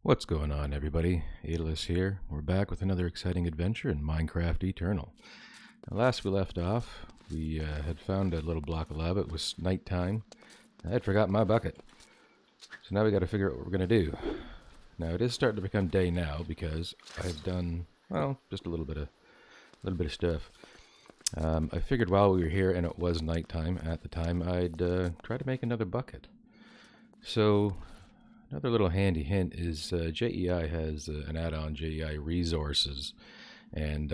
What's going on, everybody? Aeolus here. We're back with another exciting adventure in Minecraft Eternal. Now, last we left off, we had found a little block of lava. It was nighttime. I had forgotten my bucket. So now we got to figure out what we're going to do. Now it is starting to become day now because I've done, well, just a little bit of stuff. I figured while we were here and it was nighttime at the time, I'd try to make another bucket. So another little handy hint is JEI has an add-on, JEI Resources, and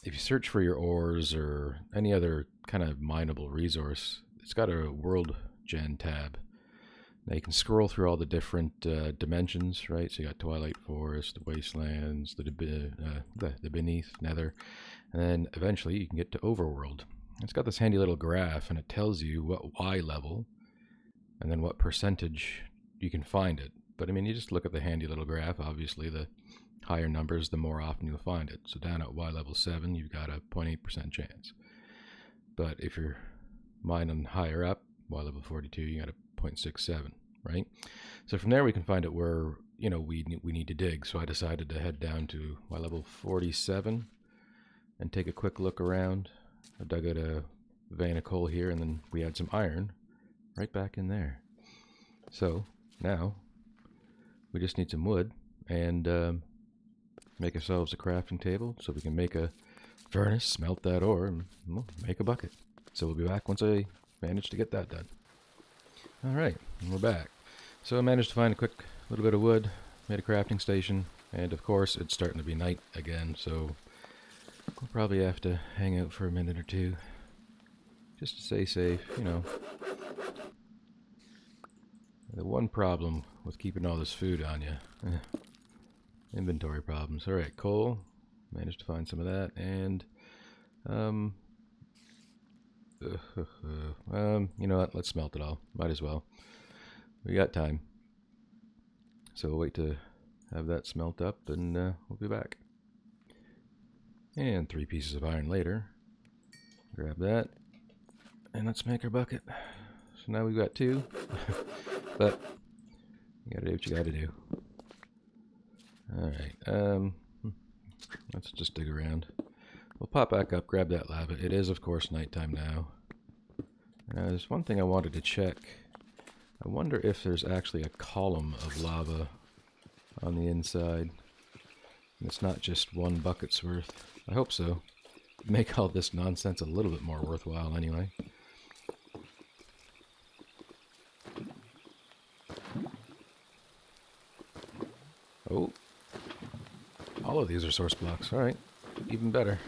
if you search for your ores or any other kind of mineable resource, it's got a World Gen tab. Now you can scroll through all the different dimensions, right? So you got Twilight Forest, the Wastelands, the Beneath, Nether, and then eventually you can get to Overworld. It's got this handy little graph, and it tells you what Y level, and then what percentage you can find it. But I mean, you just look at the handy little graph. Obviously, the higher numbers, the more often you'll find it. So down at Y level 7, you've got a 0.8% chance. But if you're mining higher up, Y level 42, you got a 0.67, right? So from there we can find out where, you know, we need to dig. So I decided to head down to Y level 47 and take a quick look around. I dug out a vein of coal here, and then we had some iron right back in there. So now we just need some wood and make ourselves a crafting table so we can make a furnace, smelt that ore, and we'll make a bucket. So we'll be back once I manage to get that done. Alright, and we're back. So I managed to find a quick little bit of wood, made a crafting station, and of course it's starting to be night again, so we'll probably have to hang out for a minute or two just to stay safe, you know. The one problem with keeping all this food on you, inventory problems. Alright, coal, managed to find some of that, and you know what, let's smelt it all, might as well. We got time. So we'll wait to have that smelt up and we'll be back. And 3 pieces of iron later. Grab that. And let's make our bucket. So now we've got 2. But you gotta do what you gotta do. Alright, let's just dig around. We'll pop back up, grab that lava. It is, of course, nighttime now. Now, there's one thing I wanted to check. I wonder if there's actually a column of lava on the inside. And it's not just one bucket's worth. I hope so. Make all this nonsense a little bit more worthwhile anyway. Oh. All of these are source blocks. Alright. Even better.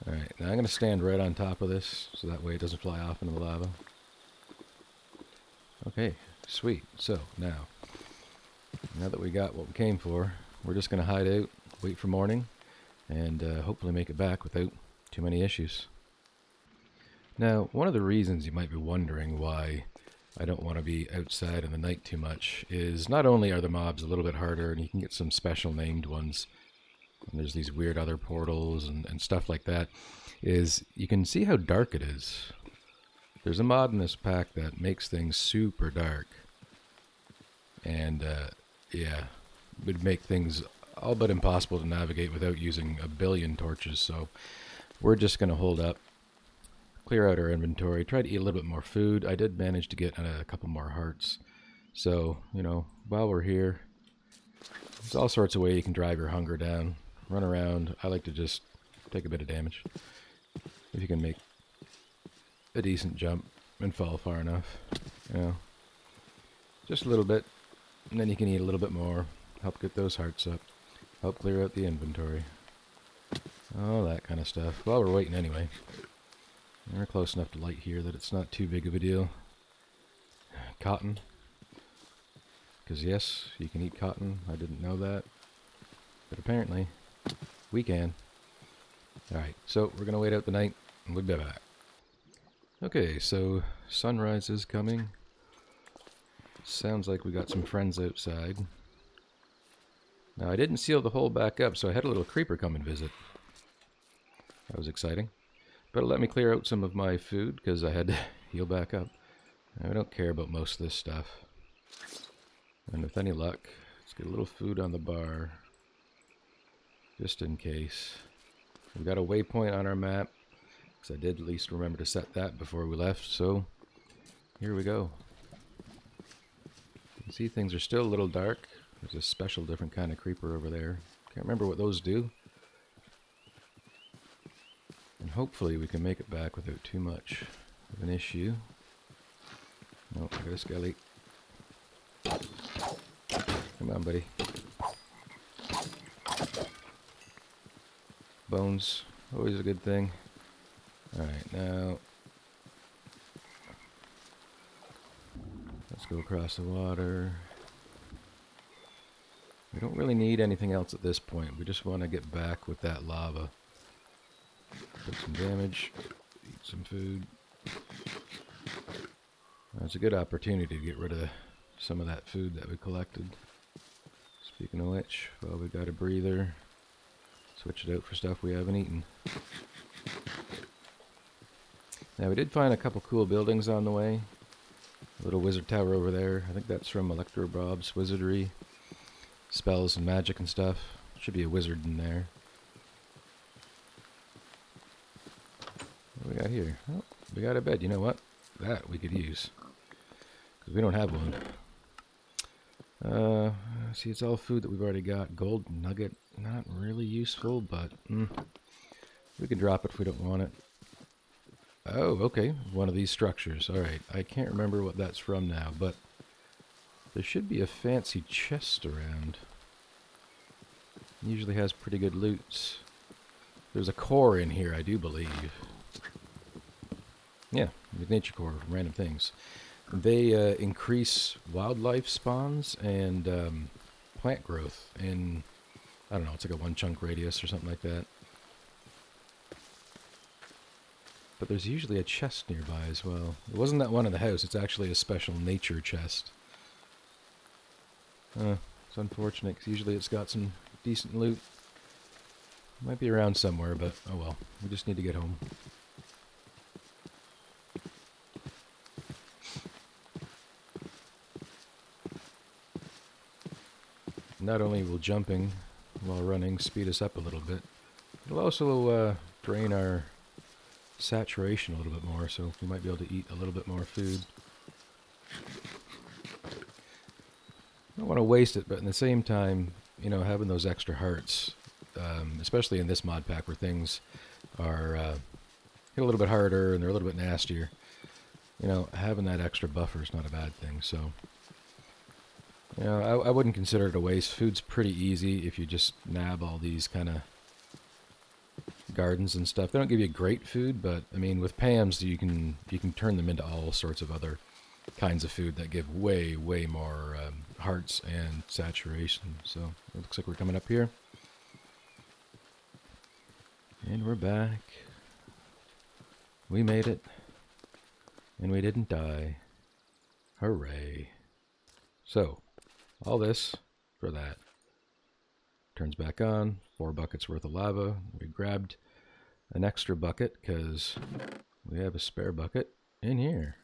Alright, now I'm going to stand right on top of this so that way it doesn't fly off into the lava. Okay, sweet. So, now that we got what we came for, we're just going to hide out, wait for morning, and hopefully make it back without too many issues. Now, one of the reasons you might be wondering why I don't want to be outside in the night too much is not only are the mobs a little bit harder, and you can get some special named ones, and there's these weird other portals and stuff like that, is you can see how dark it is. There's a mod in this pack that makes things super dark. And, yeah, it would make things all but impossible to navigate without using a billion torches, so we're just going to hold up, clear out our inventory, try to eat a little bit more food. I did manage to get a couple more hearts. So, you know, while we're here, there's all sorts of ways you can drive your hunger down. Run around. I like to just take a bit of damage. If you can make a decent jump and fall far enough, you know, just a little bit, and then you can eat a little bit more, help get those hearts up, help clear out the inventory, all that kind of stuff. While we're waiting anyway, we're close enough to light here that it's not too big of a deal. Cotton, because yes, you can eat cotton. I didn't know that, but apparently we can. Alright, so we're going to wait out the night and we'll be back. Okay, so sunrise is coming. Sounds like we got some friends outside. Now, I didn't seal the hole back up, so I had a little creeper come and visit. That was exciting. But it let me clear out some of my food because I had to heal back up. I don't care about most of this stuff. And with any luck, let's get a little food on the bar, just in case. We've got a waypoint on our map, because I did at least remember to set that before we left, so here we go. You can see things are still a little dark. There's a special different kind of creeper over there. Can't remember what those do. And hopefully we can make it back without too much of an issue. Oh, I got a skelly. Come on, buddy. Bones, always a good thing. Alright, now let's go across the water. We don't really need anything else at this point. We just want to get back with that lava. Take some damage, eat some food. It's a good opportunity to get rid of some of that food that we collected. Speaking of which, well, we got a breather. Switch it out for stuff we haven't eaten. Now, we did find a couple cool buildings on the way. A little wizard tower over there. I think that's from Electro Bob's Wizardry. Spells and magic and stuff. Should be a wizard in there. What do we got here? Oh, we got a bed. You know what? That we could use. Because we don't have one. See, it's all food that we've already got. Gold nugget, not really useful, but we can drop it if we don't want it. Oh, okay. One of these structures. Alright, I can't remember what that's from now, but there should be a fancy chest around. It usually has pretty good loots. There's a core in here, I do believe. Yeah, the nature core, random things. They increase wildlife spawns and plant growth in, I don't know, it's like a 1 chunk radius or something like that. But there's usually a chest nearby as well. It wasn't that one in the house, it's actually a special nature chest. It's unfortunate, because usually it's got some decent loot. Might be around somewhere, but oh well. We just need to get home. Not only will jumping while running speed us up a little bit, it'll also drain our saturation a little bit more, so we might be able to eat a little bit more food. I don't want to waste it, but in the same time, you know, having those extra hearts, especially in this mod pack where things are hit a little bit harder and they're a little bit nastier, you know, having that extra buffer is not a bad thing, so... You know, I wouldn't consider it a waste. Food's pretty easy if you just nab all these kind of gardens and stuff. They don't give you great food, but I mean, with Pam's, you can turn them into all sorts of other kinds of food that give way more hearts and saturation. So it looks like we're coming up here, and we're back. We made it, and we didn't die. Hooray! So. All this for that. Turns back on. 4 buckets worth of lava. We grabbed an extra bucket because we have a spare bucket in here.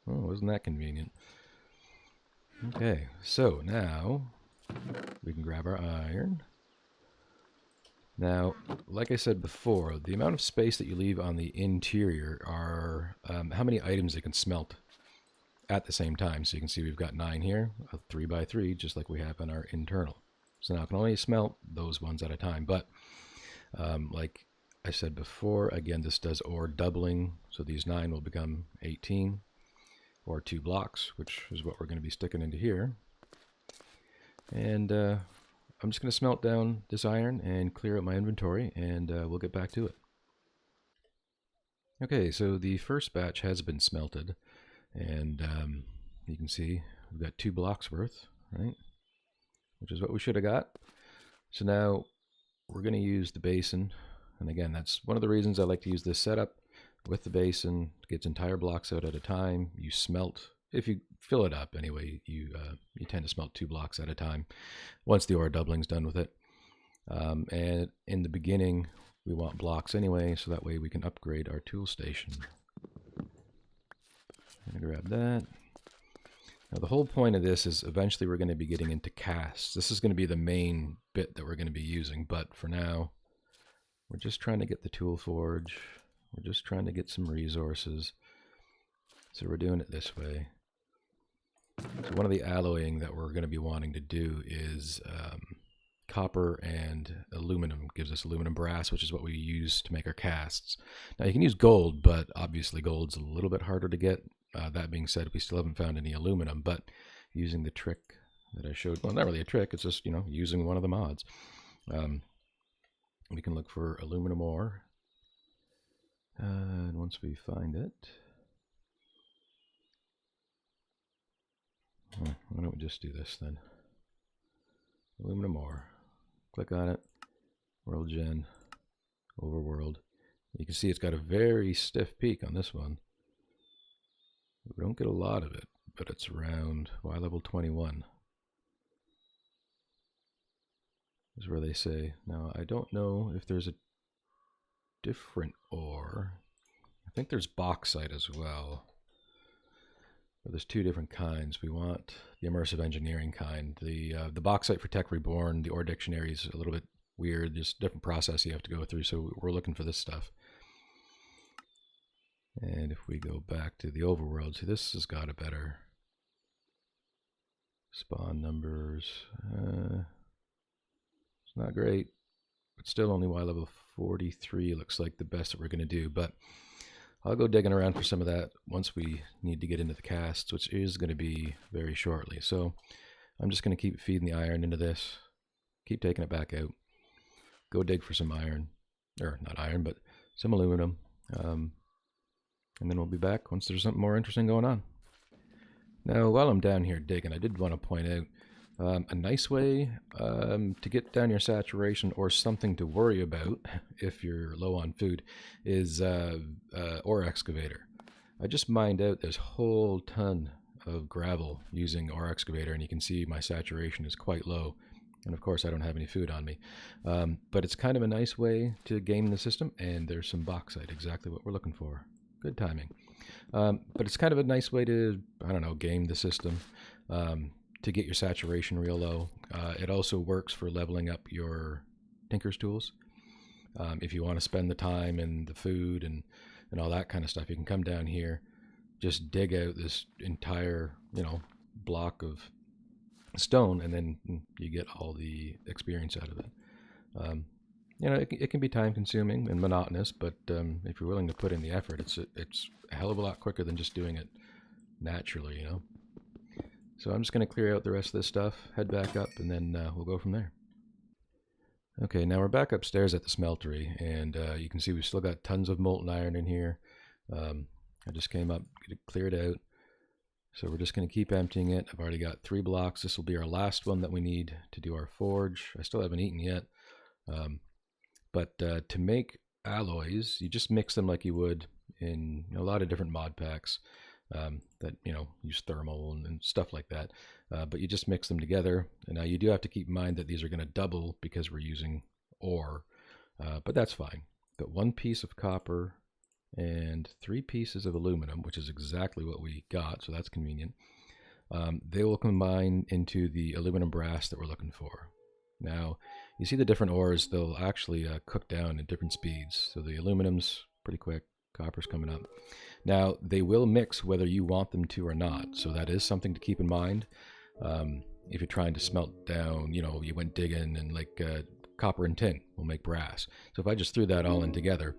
Oh, wasn't that convenient? Okay, so now we can grab our iron. Now, like I said before, the amount of space that you leave on the interior are how many items it can smelt at the same time. So you can see we've got 9 here, a 3x3, just like we have in our internal. So now I can only smelt those ones at a time, but like I said before, again, this does ore doubling, so these 9 will become 18, or 2 blocks, which is what we're going to be sticking into here. And I'm just going to smelt down this iron and clear out my inventory, and we'll get back to it. Okay, so the first batch has been smelted. And you can see we've got 2 blocks worth, right? Which is what we should have got. So now we're going to use the basin. And again, that's one of the reasons I like to use this setup with the basin. It gets entire blocks out at a time. You smelt, if you fill it up anyway, you tend to smelt 2 blocks at a time once the ore doubling's done with it. And in the beginning, we want blocks anyway, so that way we can upgrade our tool station. I'm going to grab that. Now, the whole point of this is eventually we're going to be getting into casts. This is going to be the main bit that we're going to be using, but for now, we're just trying to get the tool forge. We're just trying to get some resources. So we're doing it this way. So one of the alloying that we're going to be wanting to do is copper and aluminum. Gives us aluminum brass, which is what we use to make our casts. Now you can use gold, but obviously gold's a little bit harder to get. That being said, we still haven't found any aluminum, but using the trick that I showed, well, not really a trick, it's just, using one of the mods. We can look for aluminum ore, and once we find it, why don't we just do this then? Aluminum ore. Click on it. World Gen. Overworld. You can see it's got a very stiff peak on this one. We don't get a lot of it, but it's around Y level 21. Is where they say. Now, I don't know if there's a different ore. I think there's bauxite as well. But there's two different kinds. We want the immersive engineering kind. The bauxite for Tech Reborn, the ore dictionary is a little bit weird. There's a different process you have to go through, so we're looking for this stuff. And if we go back to the overworld, see, this has got a better spawn numbers. It's not great, but still only Y level 43 looks like the best that we're going to do. But I'll go digging around for some of that once we need to get into the casts, which is going to be very shortly. So I'm just going to keep feeding the iron into this, keep taking it back out, go dig for some iron, or not iron, but some aluminum. And then we'll be back once there's something more interesting going on. Now, while I'm down here digging, I did want to point out a nice way to get down your saturation, or something to worry about if you're low on food, is ore excavator. I just mined out this whole ton of gravel using ore excavator, and you can see my saturation is quite low. And of course, I don't have any food on me. But it's kind of a nice way to game the system, and there's some bauxite, exactly what we're looking for. Good timing. But it's kind of a nice way to, I don't know, game the system, to get your saturation real low. It also works for leveling up your Tinker's tools. If you want to spend the time and the food and all that kind of stuff, you can come down here, just dig out this entire, block of stone, and then you get all the experience out of it. It can be time consuming and monotonous, but if you're willing to put in the effort, it's a hell of a lot quicker than just doing it naturally, So I'm just going to clear out the rest of this stuff, head back up, and then we'll go from there. Okay, now we're back upstairs at the smeltery, and you can see we've still got tons of molten iron in here. I just came up, cleared out. So we're just going to keep emptying it. I've already got 3 blocks. This will be our last one that we need to do our forge. I still haven't eaten yet. But to make alloys, you just mix them like you would in a lot of different mod packs that use thermal and stuff like that. But you just mix them together. And now you do have to keep in mind that these are going to double because we're using ore, but that's fine. Got 1 piece of copper and 3 pieces of aluminum, which is exactly what we got, so that's convenient. They will combine into the aluminum brass that we're looking for. Now, you see the different ores, they'll actually cook down at different speeds. So the aluminum's pretty quick, copper's coming up. Now, they will mix whether you want them to or not, so that is something to keep in mind. If you're trying to smelt down, you went digging, and like copper and tin will make brass. So if I just threw that all in together,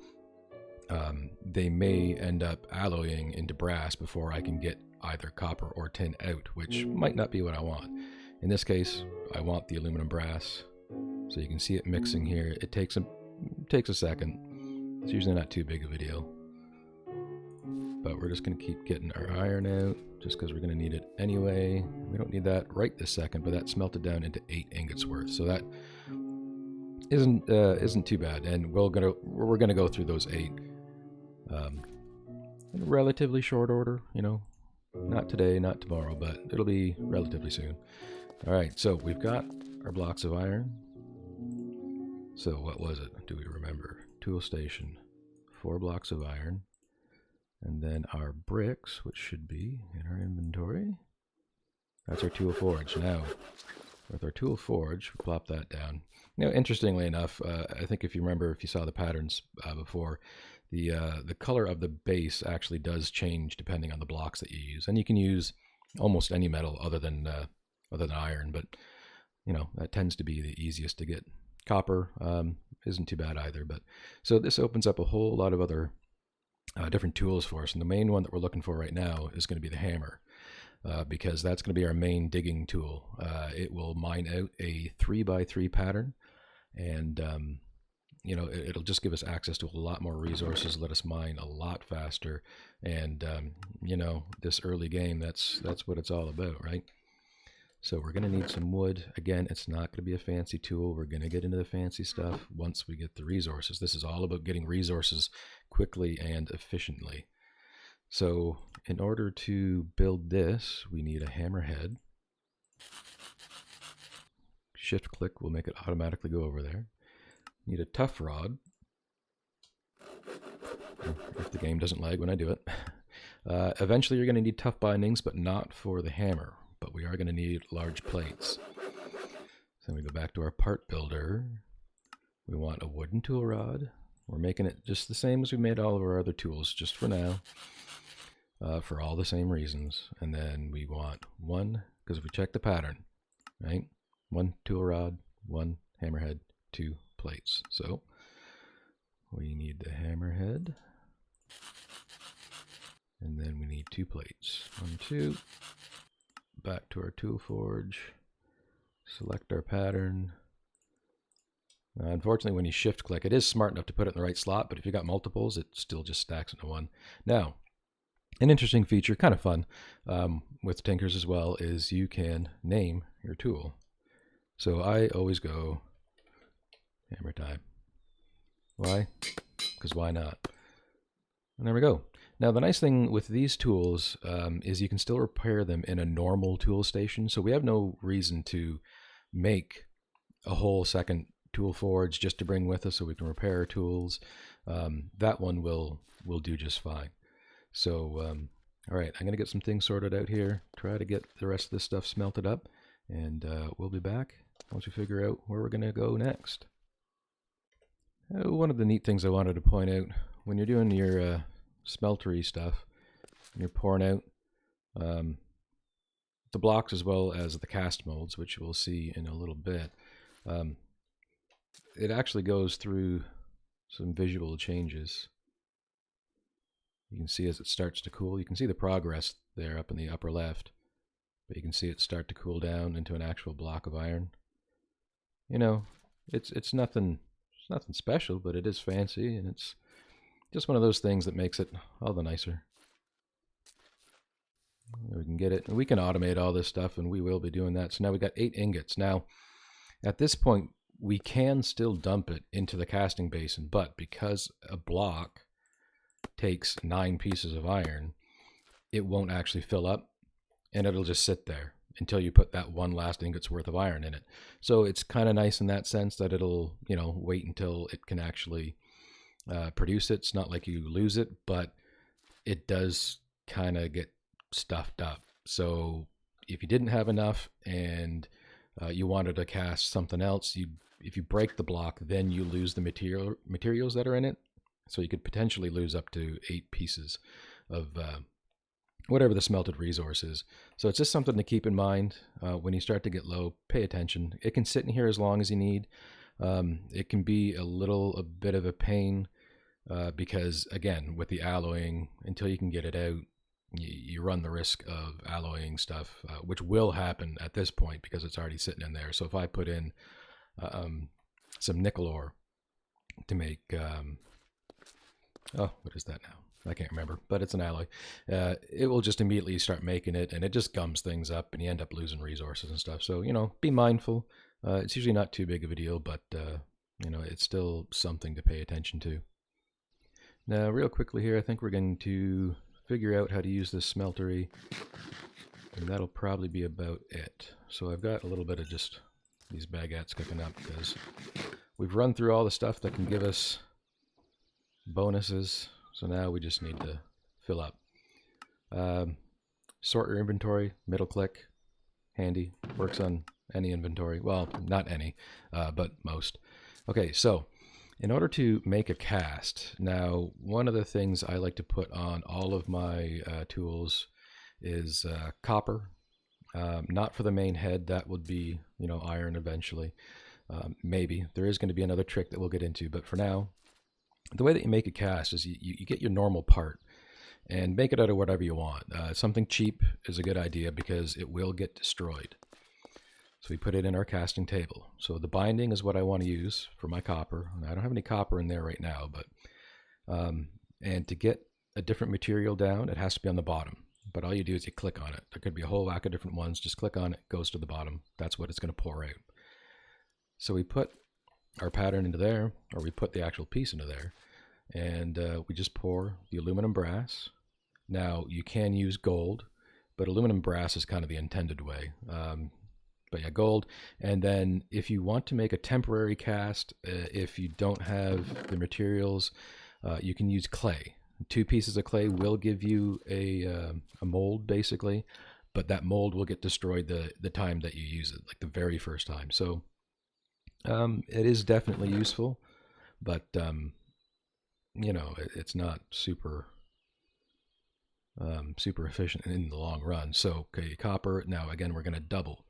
they may end up alloying into brass before I can get either copper or tin out, which might not be what I want. In this case, I want the aluminum brass. So you can see it mixing here. It takes a second. It's usually not too big of a deal. But we're just going to keep getting our iron out, just because we're going to need it anyway. We don't need that right this second, but that smelted down into 8 ingots worth. So that isn't too bad. And we're gonna go through those 8 in relatively short order. Not today, not tomorrow, but it'll be relatively soon. All right, so we've got our blocks of iron. So what was it? Do we remember? Tool station, 4 blocks of iron. And then our bricks, which should be in our inventory. That's our tool forge. Now, with our tool forge, we plop that down. Interestingly enough, I think if you remember, if you saw the patterns before, the color of the base actually does change depending on the blocks that you use, and you can use almost any metal other than iron, but that tends to be the easiest to get. Copper isn't too bad either, but so this opens up a whole lot of other different tools for us, and the main one that we're looking for right now is going to be the hammer. Because that's going to be our main digging tool. It will mine out a 3x3 pattern, and it'll just give us access to a lot more resources, let us mine a lot faster, and this early game, that's what it's all about, right? So we're going to need some wood. Again, it's not going to be a fancy tool. We're going to get into the fancy stuff once we get the resources. This is all about getting resources quickly and efficiently. So in order to build this, we need a hammerhead. Shift click will make it automatically go over there. Need a tough rod, if the game doesn't lag when I do it. Eventually you're going to need tough bindings, but not for the hammer. But we are going to need large plates. So we go back to our part builder. We want a wooden tool rod. We're making it just the same as we made all of our other tools, just for now. For all the same reasons. And then we want one, because if we check the pattern, right? One tool rod, one hammerhead, 2 plates. So we need the hammerhead, and then we need 2 plates. 1, 2. Back to our tool forge. Select our pattern. Unfortunately, when you shift click, it is smart enough to put it in the right slot, but if you got multiples, it still just stacks into one. Now, an interesting feature, kind of fun, with Tinkers as well, is you can name your tool. So I always go hammer time. Why? Because why not? And there we go. Now the nice thing with these tools is you can still repair them in a normal tool station. So we have no reason to make a whole second tool forge just to bring with us so we can repair our tools. That one will do just fine. So, all right, I'm going to get some things sorted out here, try to get the rest of this stuff smelted up, and we'll be back once we figure out where we're going to go next. One of the neat things I wanted to point out, when you're doing your smeltery stuff, and you're pouring out the blocks as well as the cast molds, which we'll see in a little bit, it actually goes through some visual changes. You can see as it starts to cool, you can see the progress there up in the upper left, but you can see it start to cool down into an actual block of iron. It's nothing special, but it is fancy, and it's just one of those things that makes it all the nicer. We can get it, and we can automate all this stuff, and we will be doing that. So now we got 8 ingots. Now, at this point, we can still dump it into the casting basin, but because a block takes 9 pieces of iron, it won't actually fill up, and it'll just sit there until you put that one last ingot's worth of iron in it. So it's kind of nice in that sense that it'll, wait until it can actually produce it. It's not like you lose it, but it does kind of get stuffed up. So if you didn't have enough and you wanted to cast something else, if you break the block, then you lose the materials that are in it. So you could potentially lose up to 8 pieces of whatever the smelted resource is. So it's just something to keep in mind. When you start to get low, pay attention. It can sit in here as long as you need. It can be a bit of a pain because, again, with the alloying, until you can get it out, you run the risk of alloying stuff, which will happen at this point because it's already sitting in there. So if I put in some nickel ore to make... what is that now? I can't remember, but it's an alloy. It will just immediately start making it, and it just gums things up, and you end up losing resources and stuff. So, be mindful. It's usually not too big of a deal, but, it's still something to pay attention to. Now, real quickly here, I think we're going to figure out how to use this smeltery, and that'll probably be about it. So I've got a little bit of just these baguettes cooking up because we've run through all the stuff that can give us bonuses. So now we just need to fill up. Sort your inventory, middle click, handy. Works on any inventory. Well, not any, but most. Okay, so in order to make a cast, now one of the things I like to put on all of my tools is copper. Not for the main head. That would be, iron eventually. Maybe. There is going to be another trick that we'll get into, but for now, the way that you make a cast is you get your normal part and make it out of whatever you want. Something cheap is a good idea because it will get destroyed. So we put it in our casting table. So the binding is what I want to use for my copper. I don't have any copper in there right now, but and to get a different material down, it has to be on the bottom. But all you do is you click on it. There could be a whole whack of different ones. Just click on it, goes to the bottom. That's what it's going to pour out. So we put our pattern into there, or we put the actual piece into there, and we just pour the aluminum brass. Now, you can use gold, but aluminum brass is kind of the intended way. But yeah, gold. And then if you want to make a temporary cast, if you don't have the materials, you can use clay. 2 pieces of clay will give you a mold, basically, but that mold will get destroyed the time that you use it, like the very first time. So it is definitely useful, but it's not super efficient in the long run. So okay, copper. Now again, we're going to double.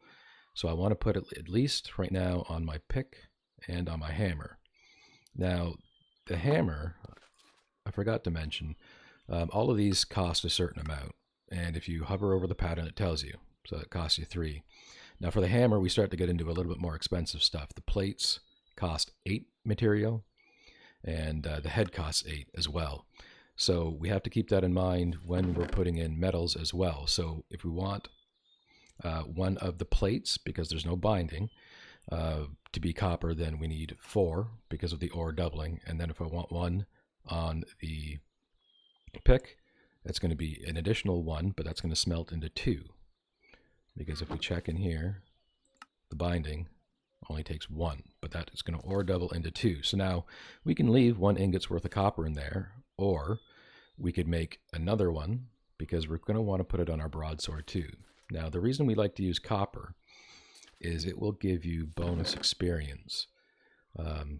So I want to put it at least right now on my pick and on my hammer. Now the hammer, I forgot to mention, all of these cost a certain amount, and if you hover over the pattern, it tells you. So it costs you 3. Now for the hammer, we start to get into a little bit more expensive stuff. The plates cost 8 material, and the head costs 8 as well. So we have to keep that in mind when we're putting in metals as well. So if we want one of the plates, because there's no binding, to be copper, then we need 4 because of the ore doubling. And then if I want one on the pick, that's going to be an additional 1, but that's going to smelt into 2. Because if we check in here, the binding only takes 1, but that is going to ore double into 2. So now we can leave 1 ingot's worth of copper in there, or we could make another one because we're going to want to put it on our broadsword too. Now the reason we like to use copper is it will give you bonus experience.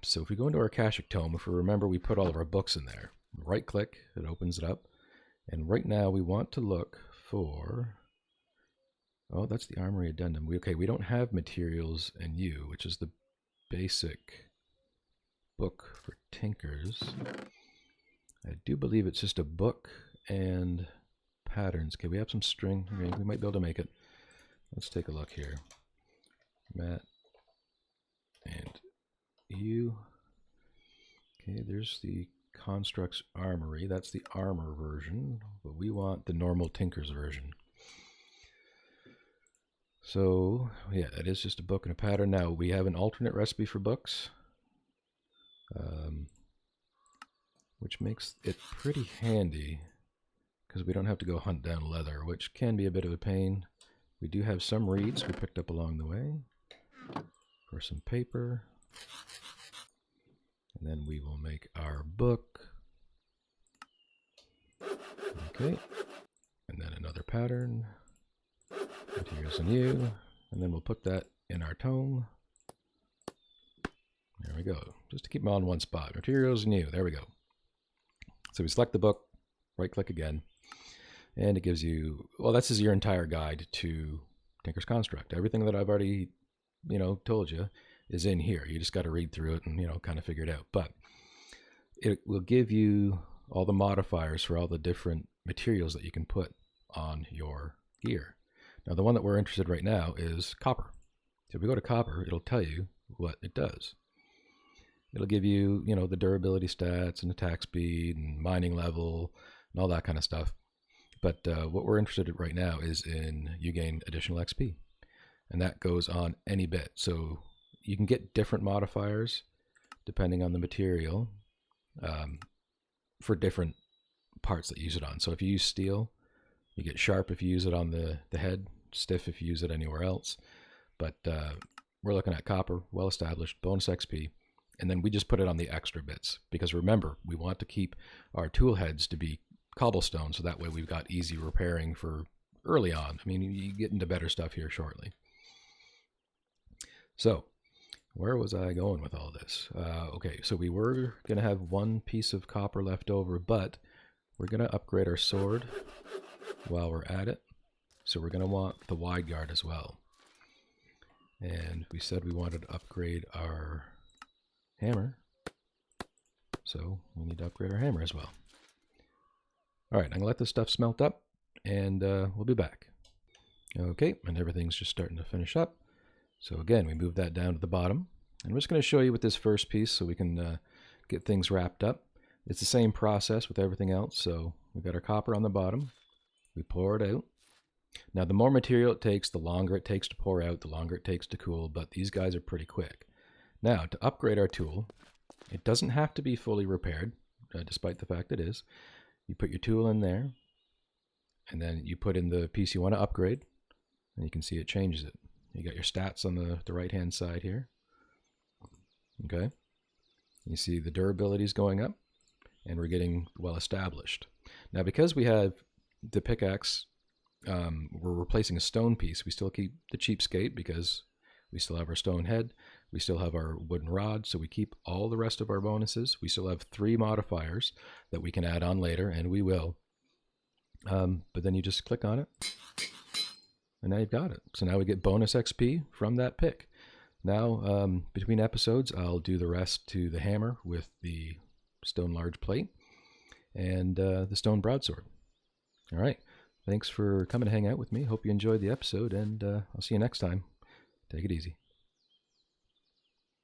So if we go into our Akashic Tome, if we remember, we put all of our books in there. Right click, it opens it up. And right now we want to look for, oh, that's the Armory Addendum. We don't have Materials and You, which is the basic book for Tinkers. I do believe it's just a book and patterns. Okay, we have some string. Okay, we might be able to make it. Let's take a look here. Matt and You. Okay, there's the Constructs Armory. That's the armor version, but we want the normal Tinker's version. So yeah, it is just a book and a pattern. Now we have an alternate recipe for books, which makes it pretty handy because we don't have to go hunt down leather, which can be a bit of a pain. We do have some reeds we picked up along the way for some paper. And then we will make our book. Okay. And then another pattern. Materials and You. And then we'll put that in our tome. There we go. Just to keep them all in one spot. Materials and You. There we go. So we select the book, right click again. And it gives you, well, this is your entire guide to Tinker's Construct. Everything that I've already, told you is in here. You just got to read through it and, kind of figure it out. But it will give you all the modifiers for all the different materials that you can put on your gear. Now, the one that we're interested in right now is copper. So if we go to copper, it'll tell you what it does. It'll give you, the durability stats and attack speed and mining level and all that kind of stuff. But what we're interested in right now is in you gain additional XP. And that goes on any bit. So you can get different modifiers depending on the material for different parts that you use it on. So if you use steel, you get sharp if you use it on the head, stiff if you use it anywhere else. But we're looking at copper, well established, bonus XP. And then we just put it on the extra bits. Because remember, we want to keep our tool heads to be cobblestone, so that way we've got easy repairing for early on. I mean, you get into better stuff here shortly. So, where was I going with all this? Okay, so we were going to have one piece of copper left over, but we're going to upgrade our sword while we're at it. So we're going to want the wide guard as well. And we said we wanted to upgrade our hammer. So we need to upgrade our hammer as well. All right, I'm going to let this stuff smelt up, and we'll be back. Okay, and everything's just starting to finish up. So again, we move that down to the bottom. And I'm just going to show you with this first piece so we can get things wrapped up. It's the same process with everything else. So we've got our copper on the bottom. We pour it out. Now, the more material it takes, the longer it takes to pour out, the longer it takes to cool, but these guys are pretty quick. Now, to upgrade our tool, it doesn't have to be fully repaired, despite the fact it is. You put your tool in there, and then you put in the piece you want to upgrade, and you can see it changes it. You got your stats on the right-hand side here. Okay. You see the durability is going up, and we're getting well established. Now, because we have the pickaxe, we're replacing a stone piece. We still keep the cheapskate because we still have our stone head. We still have our wooden rod, so we keep all the rest of our bonuses. We still have 3 modifiers that we can add on later, and we will. But then you just click on it, and now you've got it. So now we get bonus XP from that pick. Now, between episodes, I'll do the rest to the hammer with the stone large plate and the stone broadsword. All right. Thanks for coming to hang out with me. Hope you enjoyed the episode, and I'll see you next time. Take it easy.